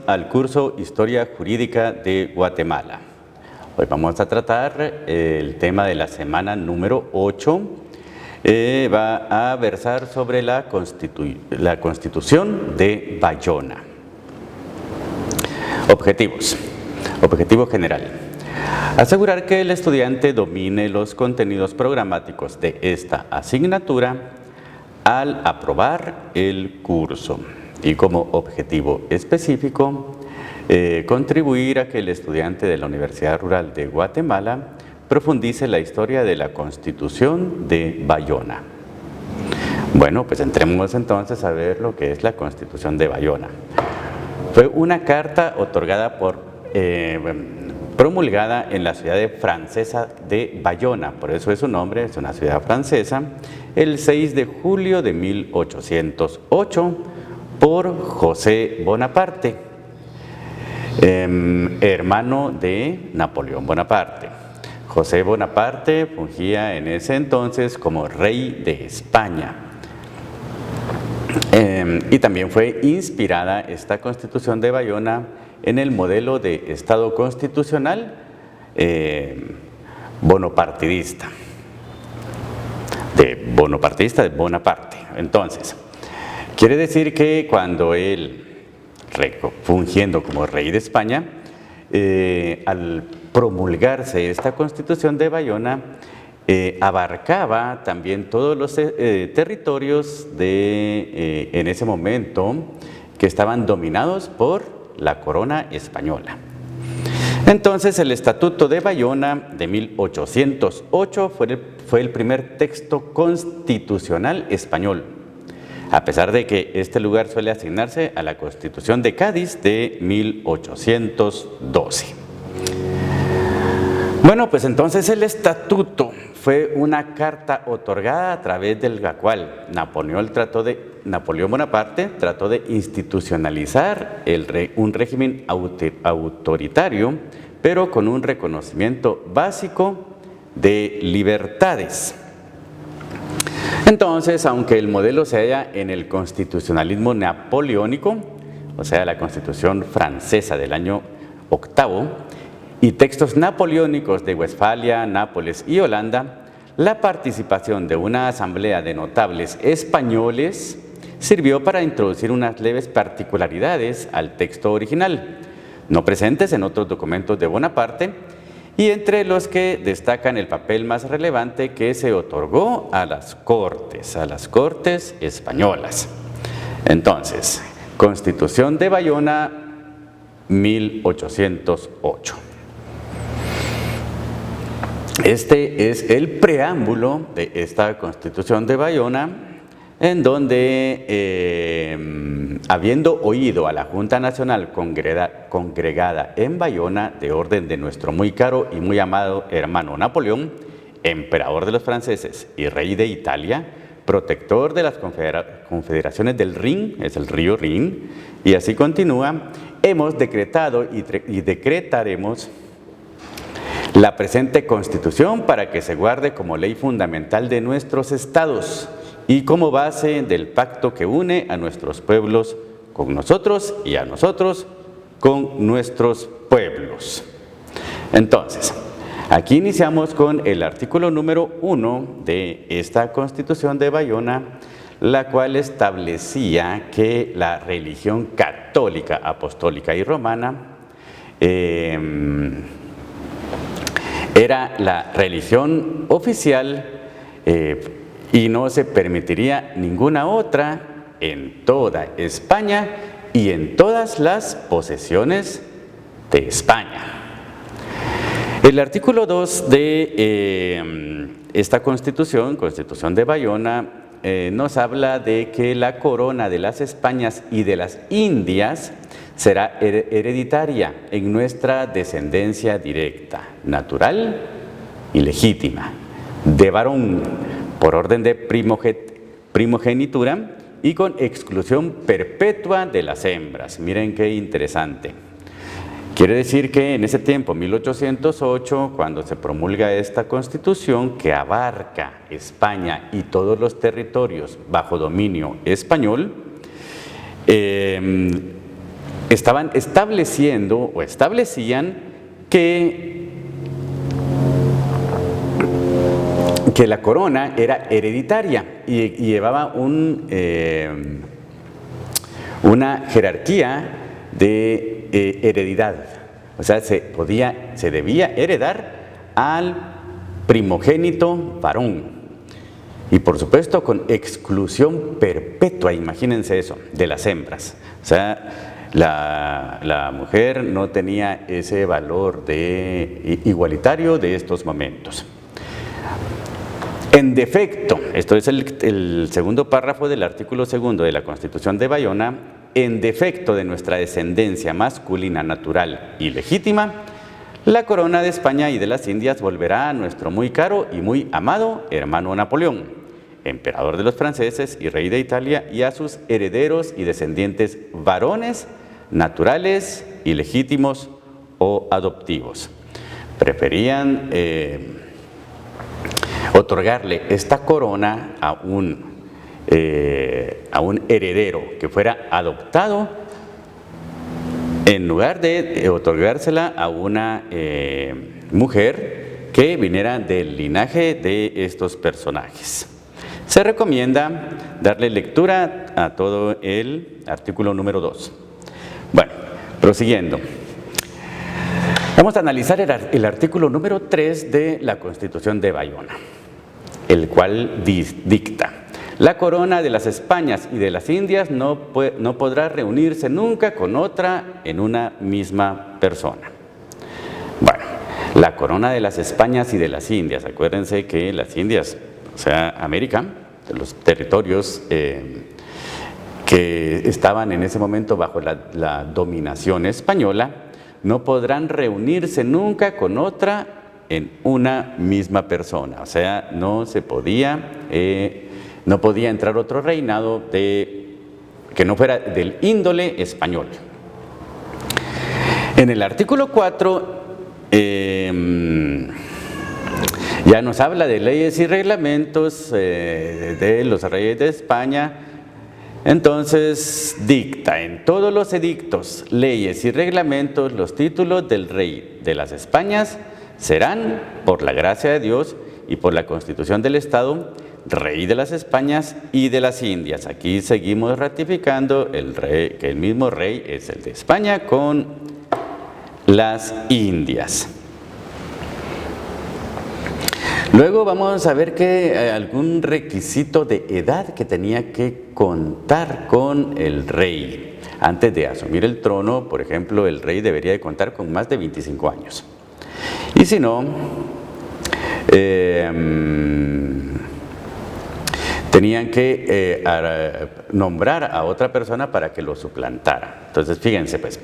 al curso Historia Jurídica de Guatemala. Hoy vamos a tratar el tema de la semana número 8. Va a versar sobre la Constitución de Bayona. Objetivos. Objetivo general. Asegurar que el estudiante domine los contenidos programáticos de esta asignatura al aprobar el curso. Y como objetivo específico, contribuir a que el estudiante de la Universidad Rural de Guatemala profundice la historia de la Constitución de Bayona. Bueno, pues entremos entonces a ver lo que es la Constitución de Bayona. Fue una carta otorgada promulgada en la ciudad francesa de Bayona, por eso es su nombre, es una ciudad francesa, el 6 de julio de 1808 por José Bonaparte, hermano de Napoleón Bonaparte. José Bonaparte fungía en ese entonces como rey de España. Y también fue inspirada esta Constitución de Bayona en el modelo de Estado constitucional bonapartidista, de Bonaparte. Entonces, quiere decir que cuando él, fungiendo como rey de España, al promulgarse esta Constitución de Bayona, abarcaba también todos los territorios en ese momento que estaban dominados por la corona española. Entonces, el Estatuto de Bayona de 1808 fue el primer texto constitucional español, a pesar de que este lugar suele asignarse a la Constitución de Cádiz de 1812. Bueno, pues entonces el Estatuto fue una carta otorgada a través de la cual Napoleón Bonaparte trató de institucionalizar un régimen autoritario, pero con un reconocimiento básico de libertades. Entonces, aunque el modelo se halla en el constitucionalismo napoleónico, o sea, la Constitución francesa del año octavo, y textos napoleónicos de Westfalia, Nápoles y Holanda, la participación de una asamblea de notables españoles sirvió para introducir unas leves particularidades al texto original, no presentes en otros documentos de Bonaparte, y entre los que destacan el papel más relevante que se otorgó a las Cortes españolas. Entonces, Constitución de Bayona, 1808. Este es el preámbulo de esta Constitución de Bayona, en donde, habiendo oído a la Junta Nacional congregada en Bayona de orden de nuestro muy caro y muy amado hermano Napoleón, emperador de los franceses y rey de Italia, protector de las confederaciones del Rin, es el río Rin, y así continúa, hemos decretado y decretaremos la presente Constitución para que se guarde como ley fundamental de nuestros estados y como base del pacto que une a nuestros pueblos con nosotros y a nosotros con nuestros pueblos. Entonces, aquí iniciamos con el artículo número 1 de esta Constitución de Bayona, la cual establecía que la religión católica, apostólica y romana era la religión oficial y no se permitiría ninguna otra en toda España y en todas las posesiones de España. El artículo 2 de esta Constitución de Bayona, nos habla de que la corona de las Españas y de las Indias será hereditaria en nuestra descendencia directa, natural y legítima, de varón, por orden de primogenitura y con exclusión perpetua de las hembras. Miren qué interesante. Quiere decir que en ese tiempo, 1808, cuando se promulga esta Constitución que abarca España y todos los territorios bajo dominio español, estaban estableciendo o establecían que la corona era hereditaria y llevaba una jerarquía de heredidad. O sea, se debía heredar al primogénito varón. Y por supuesto con exclusión perpetua, imagínense eso, de las hembras. O sea, la mujer no tenía ese valor igualitario de estos momentos. En defecto, esto es el segundo párrafo del artículo 2 de la Constitución de Bayona, en defecto de nuestra descendencia masculina natural y legítima, la corona de España y de las Indias volverá a nuestro muy caro y muy amado hermano Napoleón, emperador de los franceses y rey de Italia, y a sus herederos y descendientes varones, naturales y legítimos o adoptivos. Preferían otorgarle esta corona a un heredero que fuera adoptado en lugar de otorgársela a una mujer que viniera del linaje de estos personajes. Se recomienda darle lectura a todo el artículo número 2. Bueno, prosiguiendo. Vamos a analizar el artículo número 3 de la Constitución de Bayona, el cual dicta: la corona de las Españas y de las Indias no podrá reunirse nunca con otra en una misma persona. Bueno, la corona de las Españas y de las Indias, acuérdense que las Indias, o sea, América, los territorios que estaban en ese momento bajo la dominación española, no podrán reunirse nunca con otra en una misma persona. O sea, no podía entrar otro reinado que no fuera del índole español. En el artículo 4 ya nos habla de leyes y reglamentos de los reyes de España. Entonces dicta: en todos los edictos, leyes y reglamentos, los títulos del rey de las Españas serán, por la gracia de Dios y por la Constitución del Estado, rey de las Españas y de las Indias. Aquí seguimos ratificando que el mismo rey es el de España con las Indias. Luego vamos a ver que algún requisito de edad que tenía que contar con el rey. Antes de asumir el trono, por ejemplo, el rey debería de contar con más de 25 años. Y si no, tenían que nombrar a otra persona para que lo suplantara. Entonces, fíjense pues,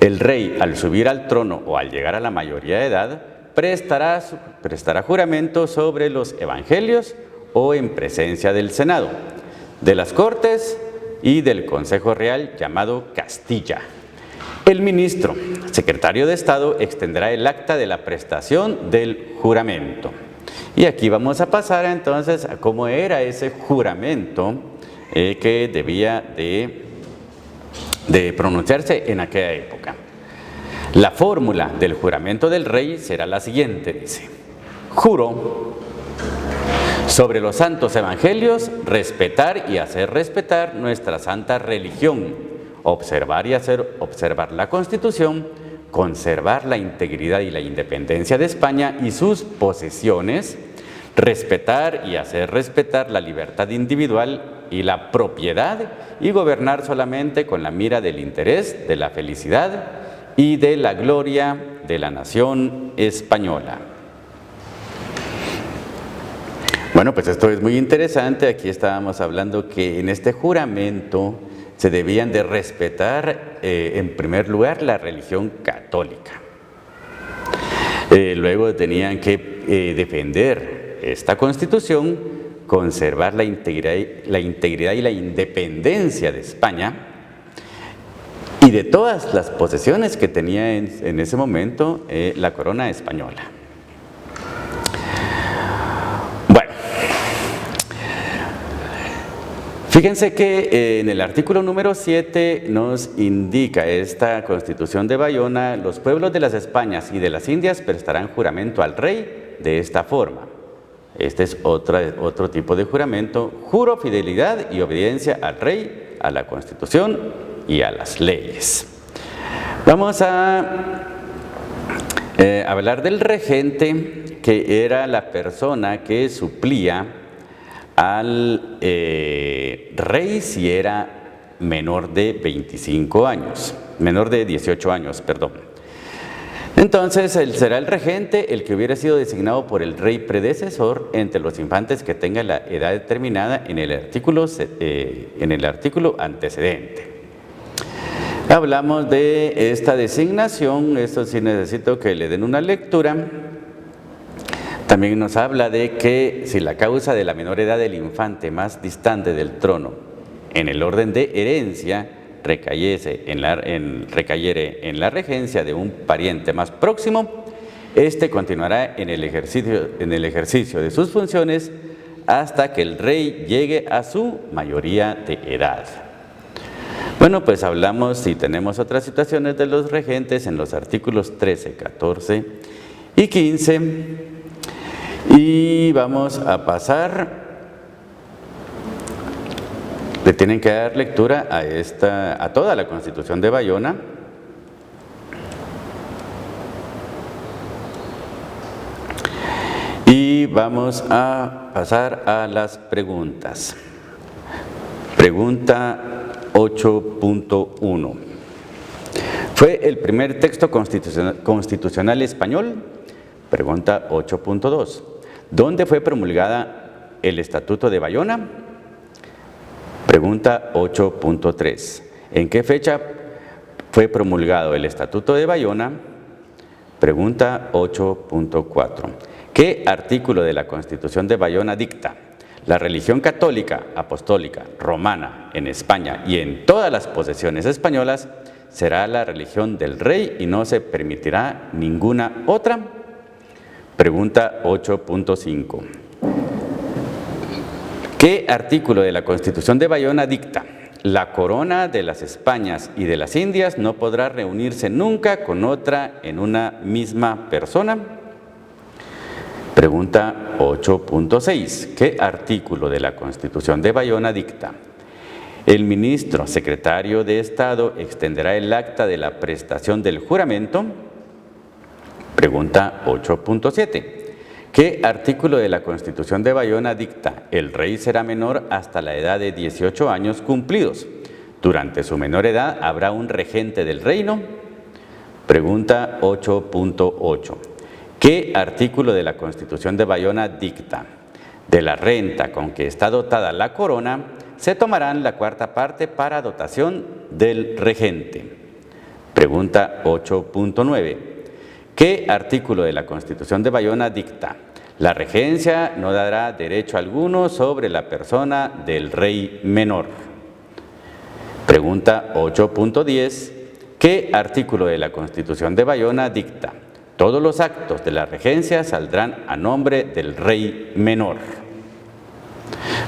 el rey al subir al trono o al llegar a la mayoría de edad, prestará juramento sobre los evangelios o en presencia del Senado, de las Cortes y del Consejo Real llamado Castilla. El ministro, secretario de Estado, extenderá el acta de la prestación del juramento. Y aquí vamos a pasar entonces a cómo era ese juramento que debía de pronunciarse en aquella época. La fórmula del juramento del rey será la siguiente, dice: juro sobre los santos evangelios respetar y hacer respetar nuestra santa religión, observar y hacer observar la Constitución, conservar la integridad y la independencia de España y sus posesiones, respetar y hacer respetar la libertad individual y la propiedad, y gobernar solamente con la mira del interés, de la felicidad y de la gloria de la nación española. Bueno, pues esto es muy interesante. Aquí estábamos hablando que en este juramento se debían de respetar, en primer lugar, la religión católica. Luego tenían que defender esta Constitución, conservar la integridad y la independencia de España y de todas las posesiones que tenía en ese momento la corona española. Bueno, Fíjense que en el artículo número 7 nos indica esta Constitución de Bayona: los pueblos de las Españas y de las Indias prestarán juramento al rey de esta forma. Este es otro tipo de juramento: juro fidelidad y obediencia al rey, a la Constitución y a las leyes. Vamos a hablar del regente, que era la persona que suplía al rey si era menor de 25 años, menor de 18 años, perdón. Entonces, será el regente el que hubiera sido designado por el rey predecesor entre los infantes que tengan la edad determinada en el artículo antecedente. Hablamos de esta designación, esto sí necesito que le den una lectura. También nos habla de que si la causa de la menor edad del infante más distante del trono en el orden de herencia recayere en la regencia de un pariente más próximo, éste continuará en el ejercicio de sus funciones hasta que el rey llegue a su mayoría de edad. Bueno, pues hablamos y tenemos otras situaciones de los regentes en los artículos 13, 14 y 15. Y vamos a pasar, le tienen que dar lectura a toda la Constitución de Bayona. Y vamos a pasar a las preguntas. Pregunta 8.1. ¿Fue el primer texto constitucional español? Pregunta 8.2. ¿Dónde fue promulgada el Estatuto de Bayona? Pregunta 8.3. ¿En qué fecha fue promulgado el Estatuto de Bayona? Pregunta 8.4. ¿Qué artículo de la Constitución de Bayona dicta: la religión católica, apostólica, romana en España y en todas las posesiones españolas será la religión del rey y no se permitirá ninguna otra? Pregunta 8.5. ¿Qué artículo de la Constitución de Bayona dicta: la corona de las Españas y de las Indias no podrá reunirse nunca con otra en una misma persona? Pregunta 8.6. ¿Qué artículo de la Constitución de Bayona dicta: el ministro secretario de Estado extenderá el acta de la prestación del juramento? Pregunta 8.7. ¿Qué artículo de la Constitución de Bayona dicta: el rey será menor hasta la edad de 18 años cumplidos? Durante su menor edad habrá un regente del reino. Pregunta 8.8. ¿Qué artículo de la Constitución de Bayona dicta: de la renta con que está dotada la corona se tomarán la cuarta parte para dotación del regente? Pregunta 8.9. ¿Qué artículo de la Constitución de Bayona dicta: la regencia no dará derecho alguno sobre la persona del rey menor? Pregunta 8.10. ¿Qué artículo de la Constitución de Bayona dicta: todos los actos de la regencia saldrán a nombre del rey menor?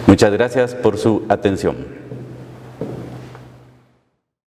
Muchas gracias por su atención.